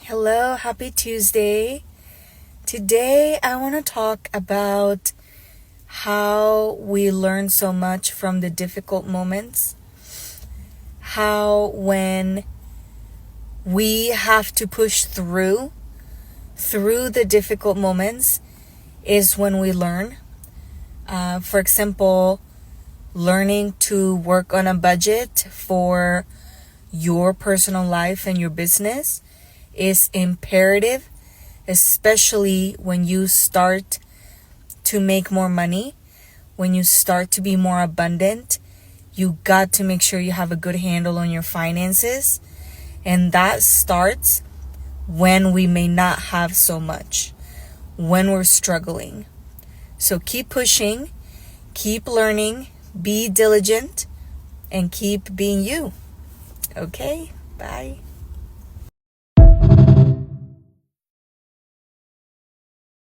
Hello, happy Tuesday. Today I want to talk about how we learn so much from the difficult moments. How when we have to push through the difficult moments is when we learn. For example, learning to work on a budget for your personal life and your business is imperative, especially when you start to make more money, when you start to be more abundant. You got to make sure you have a good handle on your finances, and that starts when we may not have so much, when we're struggling. So keep pushing, keep learning, be diligent, and keep being you. Okay? Bye.